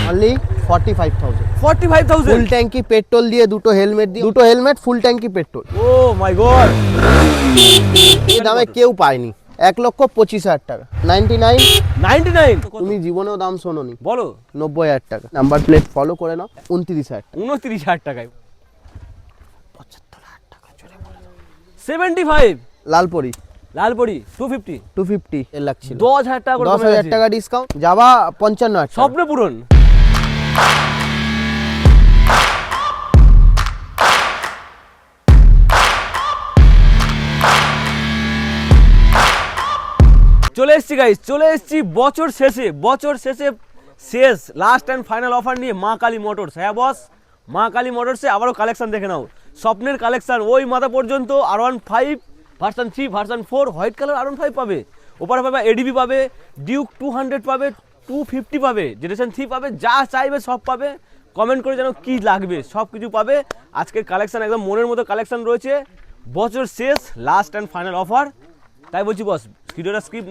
Only 45,000 45,000 ফুল ট্যাঙ্কি petrol দিয়ে, দুটো হেলমেট দিয়ে, দুটো হেলমেট ফুল ট্যাঙ্কি পেট্রোল। ও মাই গড, এই দামে কেউ পায়নি। 1,25,000 টাকা। 99। 99 তুমি জীবনেও দাম শোনোনি। বলো। 90,000 টাকা। নাম্বার প্লেট ফলো করে নাও। 29,000 টাকা। 29,000 টাকায় 75 লালপরি লালপরি 250 250 এর লাগছিল। 10,000 টাকা করে 10,000 টাকা ডিসকাউন্ট। যাবা 55,000 টাকা। স্বপ্ন পূরণ। চলে এসছি গাইস, চলে এসছি বছর শেষে শেষ লাস্ট অ্যান্ড ফাইনাল অফার নিয়ে মা কালী মোটরস। হ্যাঁ বস, মা কালী মোটরসে আবারও কালেকশন দেখে নাও। স্বপ্নের কালেকশন ওই মাথা পর্যন্ত। R15 version 3 version 4 white colour R15 পাবে, ওপারে পাবে এডিবি পাবে, ডিউক 200 পাবে, 250 পাবে, জেনারেশন 3 পাবে, যা চাইবে সব পাবে। কমেন্ট করে জানো কি লাগবে, সব কিছু পাবে। আজকের কালেকশন একদম মনের মতো কালেকশন রয়েছে। বছর শেষ লাস্ট অ্যান্ড ফাইনাল অফার, তাই বলছি বস ভিডিওটা স্কিপ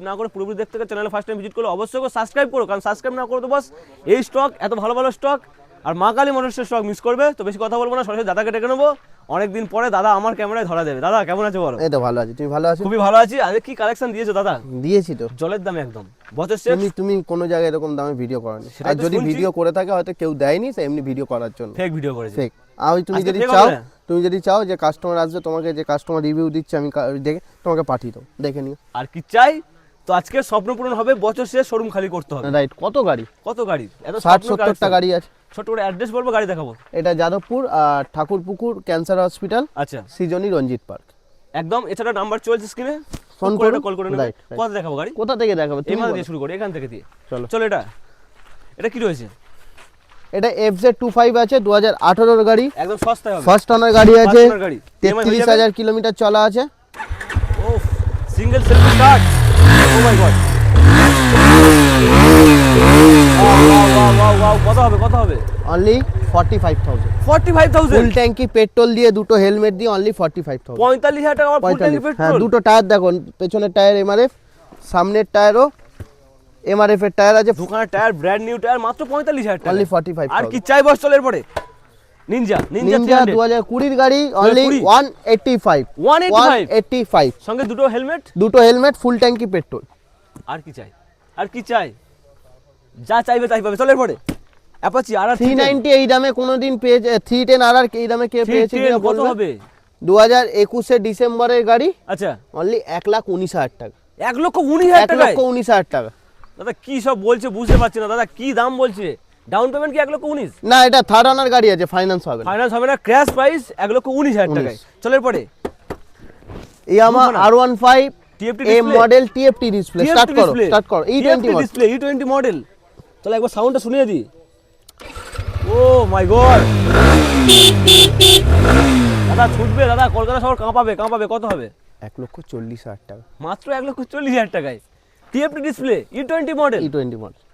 না করে পুরোপুরি দেখতে গেলে চ্যানেলে ফার্স্ট টাইম ভিজিট করলে অবশ্যই সাবস্ক্রাইব করো, কারণ সাবস্ক্রাইব না করো তো বস এই স্টক, এত ভালো ভালো স্টক আর মা কালী মোটরসের স্টক মিস করবে। তো বেশি কথা বলবো না, সরাসরি দাদাকে ডেকে নেবো। অনেকদিন পরে দাদা আমার ক্যামেরায় ধরা দেবে। দাদা কেমন আছো বলো? এই তো ভালো আছি, তুমি ভালো আছো? খুবই ভালো আছি। আরে কি কালেকশন দিয়েছো দাদা? দিয়েছি তো জলের দামে একদম বছর শেষ। তুমি কোনো জায়গায় এরকম দামে ভিডিও করনি। আর যদি ভিডিও করে থাকে হয়তো কেউ দেয়নি, সে এমনি ভিডিও করার জন্য ফেক ভিডিও করেছে। ফেক। আর তুমি যদি চাও যে কাস্টমার আসবে, তোমাকে যে কাস্টমার রিভিউ দিচ্ছে আমি দেখে তোমাকে পাঠিয়ে দেবো, দেখে নিও। আর কি চাই তো আজকে স্বপ্ন পূরণ হবে, বছর শেষ শোরুম খালি করতে হবে। রাইট। কত গাড়ি এত 60-70টা গাড়ি আছে। ছোট করে অ্যাড্রেস বলবো, গাড়ি দেখাবো। এটা যাদবপুর আর ঠাকুরপুকুর ক্যান্সার হসপিটাল, আচ্ছা সৃজনী রঞ্জিত পার্ক একদম। এছাড়া নাম্বার চলছে স্ক্রিনে, ফোন করে কল করে নেবে। কোথা দেখাবো গাড়ি? কোথা থেকে দেখাবো? এই মাথা দিয়ে শুরু করি, এখান থেকে দিয়ে চলো। এটা কি রয়েছে? এটা FZ25 আছে, 2018 এর গাড়ি, একদম সস্তায় হবে। ফার্স্ট ওনার গাড়ি আছে, গাড়ি 33,000 কিলোমিটার চলা আছে। ও সিঙ্গেল সেলফ স্টার্ট। ও মাই গড, ওয়াও কত হবে? অনলি 45,000 45,000 ফুল ট্যাঙ্কি পেট্রোল দিয়ে, দুটো হেলমেট দিয়ে অনলি 45,000। 45,000 টাকা ফুল ট্যাঙ্কি হ্যাঁ, পেট্রোল। দুটো টায়ার দেখো, পেছনের টায়ার MRF, সামনের টায়ারও MRF এর টায়ার আছে। দোকানের টায়ার ব্র্যান্ড নিউ টায়ার, মাত্র 45,000 টাকা। অনলি 45,000। আর কি চাই বস? চলে এরপরে নিনজা 2020 এর গাড়ি, অনলি 185 সঙ্গে দুটো হেলমেট ফুল ট্যাঙ্কি পেট্রোল। আর কি চাই? যা চাইবে তাই পাবে। চলে এরপরে অ্যাপাচি RR 390 এই দামে কোনোদিন পেয়েছে? 310 RR এই দামে কে পেয়েছে কিনা কত বলবে? হবে? 2021 এর ডিসেম্বরের গাড়ি, আচ্ছা অনলি 1,19,000 টাকা। 1,19,000 টাকা। 1,19,000 টাকা। দাদা কি সব বলছে বুঝতে পারছি না দাদা, কি দাম বলছে? ডাউন পেমেন্ট কি 1,19,000? না, এটা থার্ড ওনার গাড়ি আছে, ফাইন্যান্স হবে না। ফাইন্যান্স হবে না, ক্র্যাশ প্রাইস 1,19,000 টাকায়। চলে এরপরে ইয়ামা R15 TFT এ মডেল, TFT ডিসপ্লে। স্টার্ট করো E20 মডেল। চলো একবার সাউন্ডটা শুনিয়ে দিই। ও মাই গড, দাদা ছুটবে দাদা, কলকাতা শহর কাঁপাবে। কত হবে? 1,40,000 টাকা। মাত্র 1,40,000 টাকায় TFT ডিসপ্লে E20 মডেল।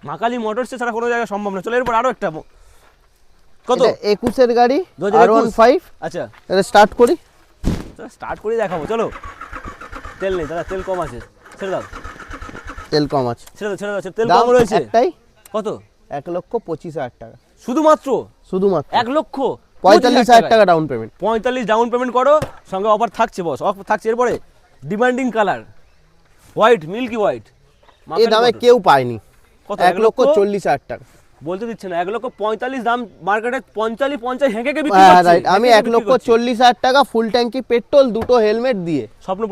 মা কালী মোটরসে ছাড়া কোনো জায়গায় সম্ভব না। চলে এরপর আরো একটা কত? 21 এর গাড়ি, 2021 R15। আচ্ছা এটা স্টার্ট করি দেখাবো। চলো, তেল নেই দাদা, তেল কম আছে, ছেড়ে দাও। তেল কম আছে, ছেড়ে দাও, তেল কম রয়েছে। একটাই কত? 1,25,000 টাকা। শুধুমাত্র 1,45,000 টাকা ডাউন পেমেন্ট। 45 ডাউন পেমেন্ট করো, সঙ্গে অফার থাকছে বস, অফার থাকছে। এরপরে demanding colour white, milky white, এই দামে কেউ পায়নি। কত? 1,40,000 টাকা বলতে দিচ্ছে না। 1,45,000 দাম, মার্কেটে 45 হেঁকে বিক্রি হ্যাঁ করছে। রাইট। আমি 1,40,000 টাকা ফুল ট্যাঙ্কি পেট্রোল, দুটো হেলমেট দিয়ে স্বপ্ন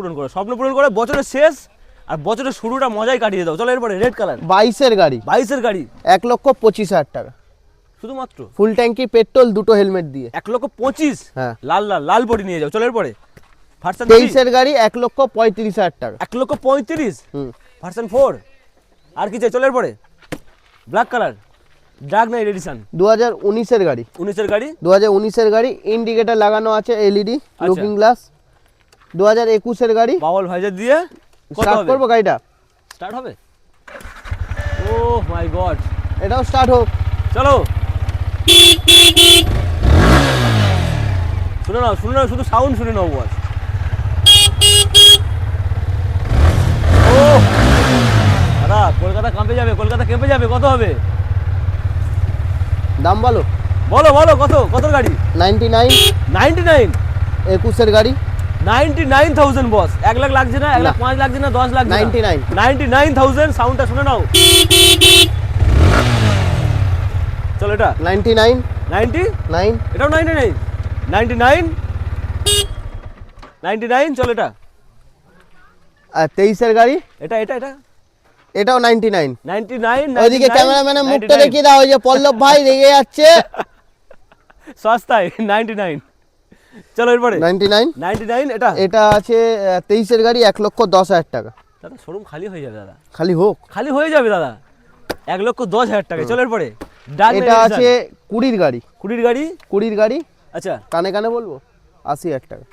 পূরণ করে বছরের শেষ আর বছরের শুরুটা মজাই কাটিয়ে দাও। চলো এরপরে রেড কালার, 22 এর গাড়ি, 1,25,000 টাকা শুধুমাত্র ফুল ট্যাঙ্কি পেট্রোল, দুটো হেলমেট দিয়ে। 1,25,000। হ্যাঁ, লাল বডি নিয়ে যাও। চলো এরপরে ভার্সন 23 এর গাড়ি, 1,35,000 টাকা। 1,35,000 ভার্সন 4। আর কি চাই? চলো এরপরে black colour, dark night edition, 2019 এর গাড়ি, 19 এর গাড়ি, ইন্ডিকেটর লাগানো আছে, LED লুকিং গ্লাস। 2021 এর গাড়ি, বাবল ভাইজার দিয়ে। স্টার্ট করবো গাড়িটা? স্টার্ট হবে। ও মাই গড, এটাও স্টার্ট হোক। চলো শুনে নাও, শুধু সাউন্ড শুনে নাও বস। ও দাদা কলকাতা কাঁপে যাবে, কলকাতা কেঁপে যাবে, কত হবে? দাম বলো। বলো বলো, কত গাড়ি? 99। 99। 21-এর গাড়ি 99,000 বস। 1 লাখ লাগছে না, 1 লাখ 5 লাগছে না, 10 লাগছে না। 99। 99,000। সাউন্ডটা শুনে নাও। চলো এটা 99। 99, এটাও 99। 99, 99। চলো এটা আর 23-এর গাড়ি এটা এটা এটা এটাও 99। 99। ওইদিকে ক্যামেরাম্যানের মুখটা দেখিয়ে দাও, ওই যে পল্লব ভাই রেগে যাচ্ছে। সস্তায় 99। চলো এরপরে 99। 99। এটা এটা আছে 23-এর গাড়ি 1,10,000 টাকা। দাদা শোরুম খালি হয়ে যাবে দাদা, খালি হোক। খালি হয়ে যাবে দাদা। 1,10,000 টাকা। চলো এরপরে এটা আছে 20-এর গাড়ি। 20 গাড়ি 20-এর গাড়ি আচ্ছা, কানে কানে বলবো 80,000 টাকা।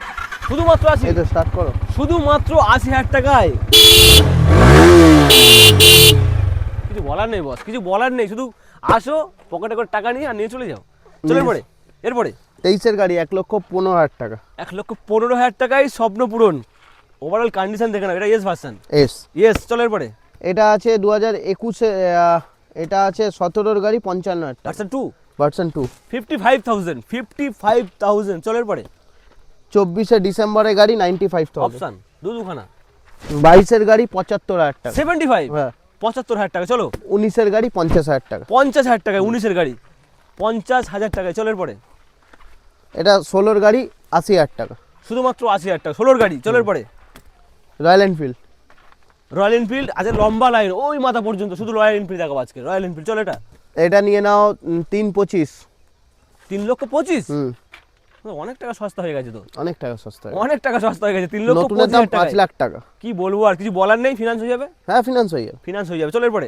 শুধুমাত্র 80। এই তো স্টার্ট করো। শুধুমাত্র 80,000 টাকায়। কিছু বলার নেই বস, কিছু বলার নেই, শুধু আসো, পকেটে করে টাকা নিয়ে আর নিয়ে চলে যাও। চলো এরপরে 23-এর গাড়ি 1,15,000 টাকা। 1,15,000 টাকায় স্বপ্ন পূরণ। ওভারঅল কন্ডিশন দেখে না, এটা এস ভার্সন। এস। চলো এরপরে এটা আছে 2021-এ, এটা আছে 17-এর গাড়ি 55,000 টাকা। ভার্সন 2। ভার্সন 2 55,000। 55,000। চলো এরপরে 24-এ ডিসেম্বরের গাড়ি 95,000। অপশন দুখানা। 22-এর গাড়ি 75,000 টাকা। 75। হ্যাঁ। 75,000 টাকা। চলো 19-এর গাড়ি 50,000 টাকা। 50,000 টাকায় 19-এর গাড়ি 50,000 টাকায়। চলো এরপরে এটা 16-এর গাড়ি 80,000 টাকা। শুধুমাত্র 80,000 টাকা 16-এর গাড়ি। চলো এরপরে রয়্যাল এনফিল্ড। রয়্যাল এনফিল্ড আছে, লম্বা লাইন ওই মাথা পর্যন্ত, শুধু রয়্যাল এনফিল্ড দেখাবো আজকে। রয়্যাল এনফিল্ড চলো এটা নিয়ে নাও 3,25,000। 3,25,000। হুম, অনেক টাকা সস্তা হয়ে গেছে তো, অনেক টাকা সস্তা। অনেক টাকা সস্তা হয়ে গেছে। নতুনের দাম 3,25,000 5 টাকা। লাখ টাকা। কি বলবো আর, কিছু বলার নেই। ফিনান্স হয়ে যাবে, হ্যাঁ ফিনান্স হয়ে যাবে। ফিনান্স হয়ে যাবে। চলো এরপরে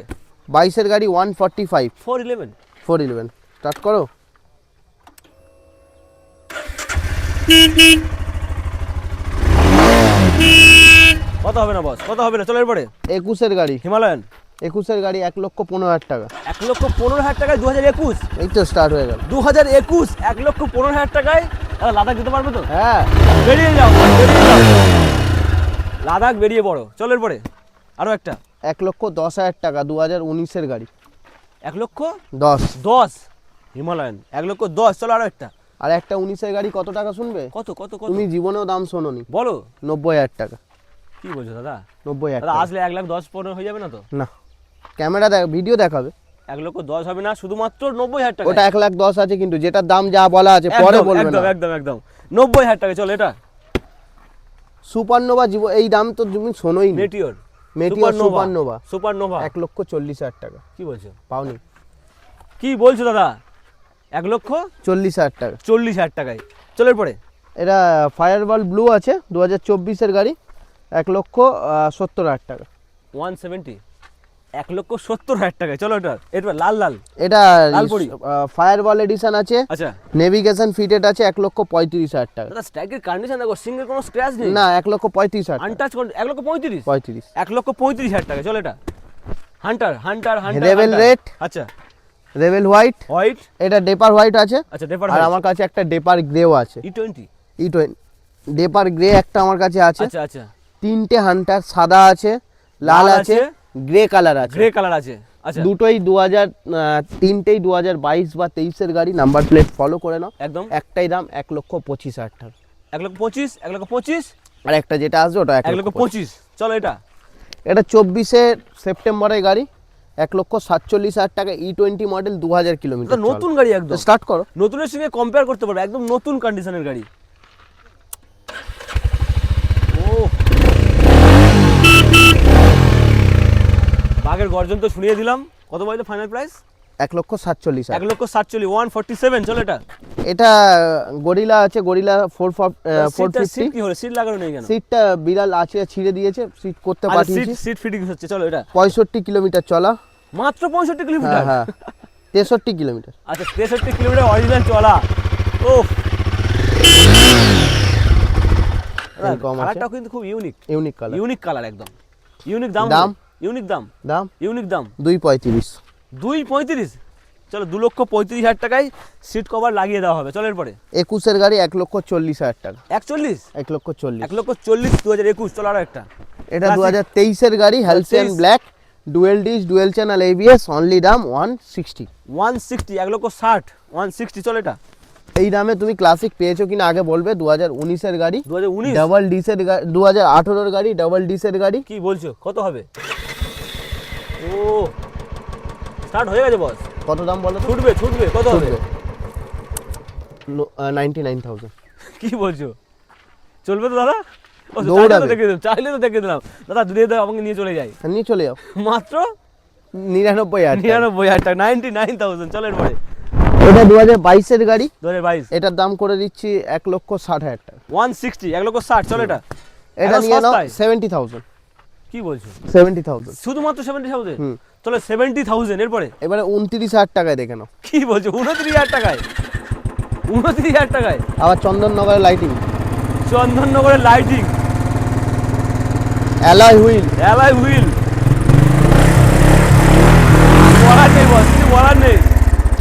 22-এর গাড়ি 145। 411। 411 স্টার্ট করো। কত হবে না বস, কত হবে না? চলো এরপরে 21-এর গাড়ি হিমালয়ান 21-এর গাড়ি 1,15,000 টাকা। 1,15,000 টাকায় 2021। এই তো স্টার্ট হয়ে গেল। 2021 1,15,000 টাকায়। দাদা লাদাখ যেতে পারবে তো? হ্যাঁ বেরিয়ে যাও, বেরিয়ে যাও, লাদাখ বেরিয়ে পড়ো। চলো এরপরে আরো একটা 1,10,000 টাকা 2019-এর গাড়ি 1,10,000 হিমালয়ান 1,10,000। চলো আরো একটা। আর একটা 19-এর গাড়ি কত টাকা শুনবে? কত কত কত তুমি জীবনেও দাম শোনোনি। বলো। 90,000 টাকা। কি বলছো দাদা? 90,000 দাদা টাকা। আসলে 1,10,15 হয়ে যাবে না তো? না, ক্যামেরা ভিডিও দেখাবে। 1,10,000 হবে না, শুধুমাত্র 90,000 টাকা। ওটা 1,10,000 আছে, কিন্তু যেটার দাম যা বলা আছে পরে বলবে একদম না। একদম একদম 90,000 টাকা। চলো এটা সুপারনোভা এই দাম তো তুমি শোনোই নি। মেটিওর সুপারনোভা সুপারনোভা 1,40,000 টাকা। কি বলছো? পাওনি? কি বলছো দাদা? 1,40,000 টাকা। 40,000 টাকায়। চলো এরপরে এটা ফায়ারবল ব্লু আছে 2024-এর গাড়ি 1,70,000 টাকা। 170 1,70,000 টাকায়। চলো এটা এরপর লাল লাল এটা লালপুরি। ফায়ারবল এডিশন আছে, আচ্ছা নেভিগেশন ফিটেড আছে 1,35,000 টাকা। দাদা স্ট্রাইকের কন্ডিশন দেখো, সিঙ্গেল কোনো স্ক্র্যাচ নেই। না 1,35,000 টাকা। আনটাচ 1,35,000 35। 1,35,000 টাকা। চলো এটা Hunter Hunter Hunter rebel red. আচ্ছা রেবেল হোয়াইট। হোয়াইট। এটা ডেপার হোয়াইট আছে। আচ্ছা ডেপার আর আমার কাছে একটা ডেপার গ্রেও আছে। E20। E20 ডেপার গ্রে একটা আমার কাছে আছে। আচ্ছা আচ্ছা 3টে হান্টার, সাদা আছে, লাল আছে, গ্রে কালার আছে। গ্রে কালার আছে। আচ্ছা দুটোই 3টেই 2022 বা 23-এর গাড়ি। নাম্বার প্লেট ফলো করে নাও। একদম একটাই দাম 1,25,000 টাকা। 1,25,000 1,25,000 আর একটা যেটা আসবে ওটা 1,25,000। চলো এটা এটা 24শে সেপ্টেম্বরের গাড়ি 1,47,000 টাকা। E20 model 2000 kilometre. নতুন গাড়ি একদম। স্টার্ট করো। নতুনের সঙ্গে কম্পেয়ার করতে পারবে, একদম নতুন কন্ডিশনের গাড়ি। ও বাঘের গর্জন তো শুনিয়ে দিলাম। কত বলতো ফাইনাল প্রাইস? 1,47,000। 1,47,000 147। চলো এটা এটা গরিলা আছে, গরিলা 450। সিট কি হলো? সিট লাগানো নেই কেন? সিটটা বিড়াল আছে, ছিঁড়ে দিয়েছে, সিট করতে সিট পাঠিয়েছি। সিট ফিটিং হচ্ছে। চলো এটা 65 কিলোমিটার চলা। মাত্র 65 কিলোমিটার। হ্যাঁ 63 কিলোমিটার। আচ্ছা 63 কিলোমিটার অরিজিনাল চলা। ও কালারটাও কিন্তু খুব unique. Unique colour. Unique colour একদম ইউনিক। দাম দাম ইউনিক দাম দাম ইউনিক দাম 2,35,000। 2,35,000। চলো 2,35,000 টাকায় সিট কভার লাগিয়ে দেওয়া হবে। চলো এরপরে 21-এর গাড়ি 1,40,000 টাকা। 1,40,000 1,40,000 1,40,000 2021। চলো আরো একটা। এটা 2023-এর গাড়ি Halcyon black dual disc dual channel ABS, only দাম 160। 160, 1,60,000, 160, চল এটা। এই দামে তুমি ক্লাসিক পেয়েছো কিনা আগে বলবে। 2019 এর গাড়ি, 2019, ডাবল ডিসের 2018 এর গাড়ি, ডাবল ডিসের গাড়ি। কি বলছো, কত হবে? ও স্টার্ট হয়ে গেছে বস। কত দাম বলো তো? ছুটবে ছুটবে, কত হবে? 99,000। কি বলছো, চলবে তো দাদা? ও, দৌড়াবে। চাইলে তো দেখে দিলাম, চাইলে তো দেখে দিলাম দাদা, দিয়ে দাও আমাকে, নিয়ে চলে যাই। নিয়ে চলে যাও। মাত্র 99,000। 99,000 টাকা, 99,000, চলো এরপরে। এটা 2022 এর গাড়ি, 2022, এটার দাম করে দিচ্ছি 1,60,000 টাকা। 160, 1,60,000, চলো এটা। এটা এখন নিয়ে নাও সস্তায়। 70,000। কি বলছো, 70,000। শুধুমাত্র 70,000? হুম। চলো 70,000, এরপরে। এবারে 29,000 টাকায় দেখে নাও। কি বলছো, 29,000 টাকায়? 29,000 টাকায় আবার চন্দননগরের লাইটিং, চন্দননগরের lighting, alloy wheel. Alloy wheel, বলার নেই বস, কিছু বলার নেই।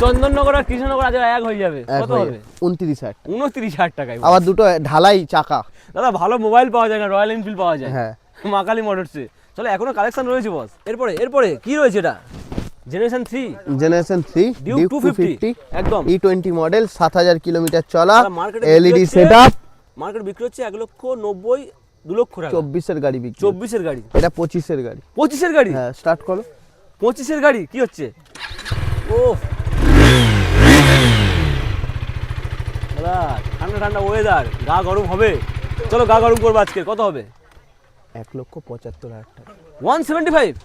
চন্দননগর আর কৃষ্ণনগর আজ এক হয়ে যাবে। কত হবে? 29,000। 29,000 টাকায়। আবার দুটো ঢালাই চাকা। দাদা ভালো মোবাইল পাওয়া যায় না, রয়্যাল এনফিল্ড পাওয়া যায়। হ্যাঁ। মা কালী মোটরসে। চলো এখনো কালেকশন রয়েছে বস। এরপরে এরপরে কি রয়েছে এটা? জেনারেশন 3, জেনারেশন 3 ডিউক 250, একদম E20 মডেল, 7,000 কিলোমিটার চলা, আর মার্কেটে এলইডি বিক্রি হচ্ছে- সেটআপ। মার্কেট বিক্রি হচ্ছে 1,90,000, 2,00,000 টাকা। 24 এর গাড়ি বিক্রি। 24 এর গাড়ি, এটা 25 এর গাড়ি। 25 এর গাড়ি। হ্যাঁ, স্টার্ট করো। 25 এর গাড়ি কি হচ্ছে? ও দাদা, ঠান্ডা ঠান্ডা ওয়েদার, গা গরম হবে। চলো গা গরম করবো আজকে। কত হবে? 1,75,000 টাকা। 175?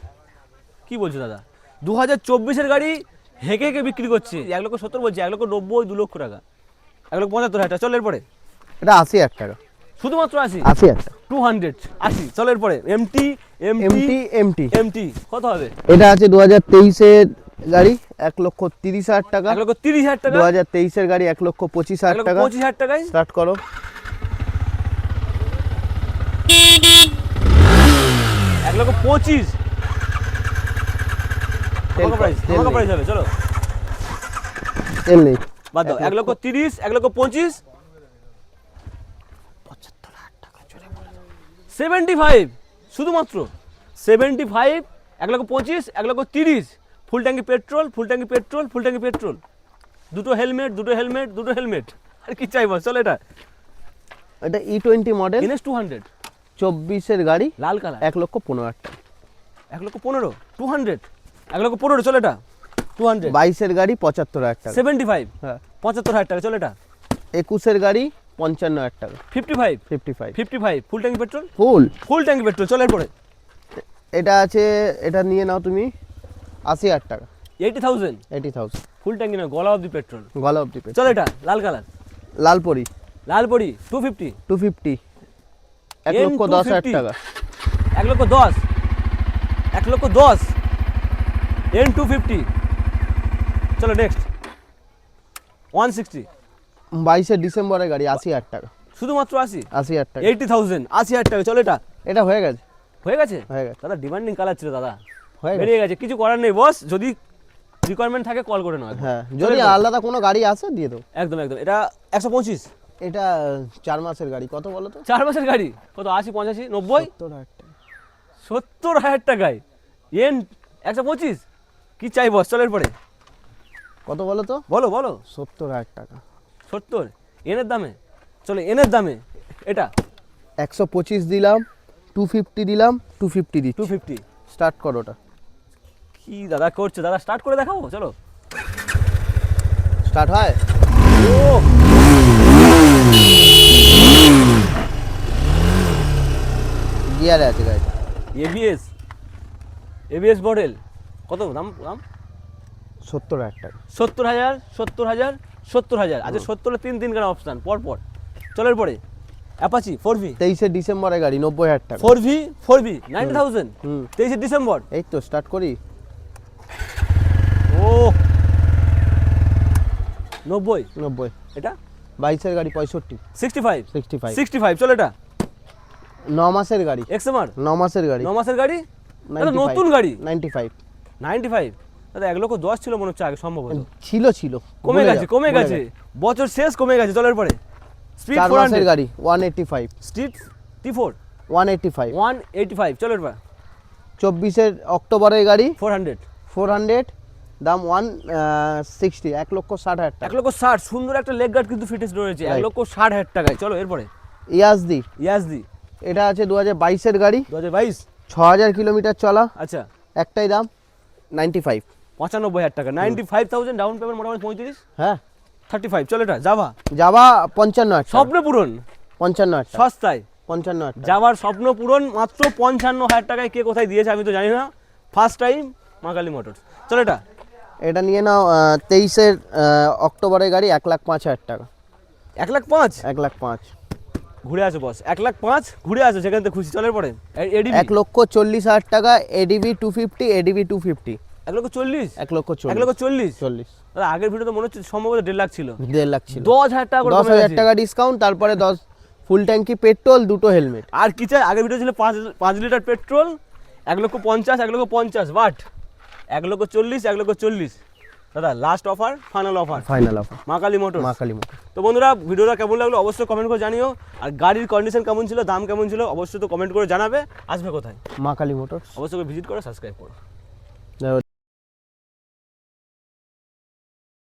কি বলছো দাদা? 2024 এর গাড়ি হেঁকে হেঁকে বিক্রি করছে 1,70,000 বলছে, 1,90,000, 2,00,000 টাকা, 1,75,000 টাকা। চলো এরপরে। এটা 80,000 টাকা। শুধুমাত্র 80? 80,000 টাকা। 280। চলো এরপরে। এমটি এমটি এমটি এমটি কত হবে? এটা আছে 2023 এর গাড়ি, 1,30,000 টাকা। 1,30,000 টাকা। 2023 এর গাড়ি, 1,25,000 টাকা। 1,25,000 টাকায় স্টার্ট করো। 1,25,000 তেল প্রাইস, তেল আমাকে নেই। প্রাইস হবে। চলো তেল নেই। বাদ দাও। 1,30,000, 1,25,000, 75, শুধুমাত্র 75, 1,25,000, 1,30,000, ফুল ট্যাঙ্কি পেট্রোল, ফুল ট্যাঙ্কি পেট্রোল, ফুল ট্যাঙ্কি পেট্রোল, দুটো হেলমেট, দুটো হেলমেট, দুটো হেলমেট। আর কি চাইবো? চলো এটা। এটা E20 মডেল, NS 200, 24 এর গাড়ি, লাল কালার, 1,15,000 টাকা। 1,15,000, 200, 1,15,000, চলো এটা। 200, 22 এর গাড়ি, 75,000 টাকা। 75, হ্যাঁ। 75,000 টাকা। চলো এটা। 21 এর গাড়ি, 55,000 টাকা। 55, 55 55, ফুল ট্যাঙ্কি পেট্রোল, ফুল। ফুল ট্যাঙ্কি পেট্রোল। চলো এরপরে। এটা আছে, এটা নিয়ে নাও তুমি 80,000 টাকা। 80,000, 80,000 ফুল ট্যাঙ্কি না, গলা অব্দি পেট্রোল। গলা অব্দি পেয়ে। চলো এটা। লাল কালার, লালপরি, লাল পরি, 250, 250, 1,10,000 টাকা। 1,10,000, 1,10,000, N250। চলো নেক্সট। 160, 22 ডিসেম্বরের গাড়ি, 80,000 টাকা। শুধুমাত্র 80, 80,000 টাকা। 80,000, 80,000 টাকা। চলো এটা। এটা হয়ে গেছে, হয়ে গেছে হয়ে গেছে, দাদা, ডিমান্ডিং কালার ছিল দাদা, হয়ে গেছে। বেরিয়ে গেছে। কিছু করার নেই বস, যদি রিকোয়ারমেন্ট থাকে কল করে নাও। হ্যাঁ, যদি আলাদা কোনো গাড়ি আসে দিয়ে দেবো। একদম একদম। এটা 125, এটা 4 মাসের গাড়ি, কত বলো তো? 4 মাসের গাড়ি, কত? 80, 85, 90, 70,000 টাকা। 70,000 টাকায় এন 125। কি চাই বস? চলো এরপরে। কত বলো তো? বলো বলো। 70,000 টাকা। 70 এনের দামে। চলো এনের দামে এটা 125 দিলাম, 250 দিলাম, 250 দিচ্ছি। 250। স্টার্ট করো ওটা। কি দাদা করছে দাদা? স্টার্ট করে দেখাবো। চলো স্টার্ট হয়। ও গিয়ারে আছে গাড়িটা। ABS, ABS model. কত দাম? দাম 70,000 টাকা। 70,000, 70,000, 70,000। আচ্ছা 70-এ 3 কেন অপশন পর পর। চলো এরপরে। অ্যাপাচি 4V, 23 ডিসেম্বরের গাড়ি, 90,000 টাকা। 4V, 90,000, হুম। 23 ডিসেম্বর। এই তো স্টার্ট করি। ও 90, 90। এটা 22 গাড়ি, 65, 65, 65। 65। চলো এটা। 9 মাসের গাড়ি, এক্সএমআর 9 মাসের গাড়ি, 9 মাসের গাড়ি, দাদা 95, নতুন গাড়ি। 95। 95 দাদা, 1,10,000 ছিল মনে হচ্ছে আগে, সম্ভবত ছিল কমে ভুলে গেছে, যাও, কমে ভুলে গেছে, বছর শেষ, কমে গেছে। চলো এরপরে। স্পিড 4 মাসের 400, গাড়ি, 185, স্ট্রিট T4, 185, 185। চলো এরপর। 24-এর অক্টোবরের গাড়ি 400 400, দাম 160, 1,60,000 টাকা। 1,60,000 সুন্দর একটা লেগ গার্ড কিন্তু ফিটেস্ট রয়েছে, Right. 1,60,000 টাকায়। চলো এরপরে ইয়াজদি, ইয়াজদি এটা আছে 2022-এর গাড়ি, 2022। 6,000 কিলোমিটার চলা, আচ্ছা, একটাই দাম 95। 95,000 টাকা, 95,000 ডাউন পেমেন্ট, মোটামুটি 35, হ্যাঁ 35। চলো এটা জাভা, যাবা 55,000 টাকা, স্বপ্ন পূরণ 55,000 টাকা, সস্তায়। 55,000 টাকা। যাওয়ার স্বপ্ন পূরণ মাত্র 55,000 টাকায়। কে কোথায় দিয়েছে আমি তো জানি না, ফার্স্ট টাইম মা কালী মোটরস। চলো এটা এটা নিয়ে নাও 23-এর অক্টোবরের গাড়ি, 1,05,000 টাকা, 1,05,000 1,05,000। ঘুরে আসো বস, 1,05,000 ঘুরে আসো, সেখান থেকে খুশি। চলের পরে এডিবি 1,40,000 টাকা, এডিবি 250, এডিবি 250, 1,40,000 1,40,000, 1,40,000 40, দাদা আগের ভিডিও তো মনে হচ্ছে সম্ভবত 1.5 লাখ ছিল, 1.5 লাখ ছিল। 10,000 টাকা করে কমে 10,000 গেছে। টাকা ডিসকাউন্ট, তারপরে 10 ফুল ট্যাঙ্কি পেট্রোল, 2টো হেলমেট। আর কি চাই, আগের ভিডিও ছিল 5 লিটার পেট্রোল 1,50,000, 1,50,000 বাট 1,40,000, 1,40,000। দাদা last offer, final offer, final offer মা কালী মোটর। মা কালী মোটর। তো বন্ধুরা ভিডিওটা কেমন লাগলো অবশ্যই কমেন্ট করে জানিও, আর গাড়ির কন্ডিশন কেমন ছিল, দাম কেমন ছিল অবশ্যই তো কমেন্ট করে জানাবে। আসবে কোথায়, মা কালী মোটর। অবশ্যই ভিজিট করে সাবস্ক্রাইব করো।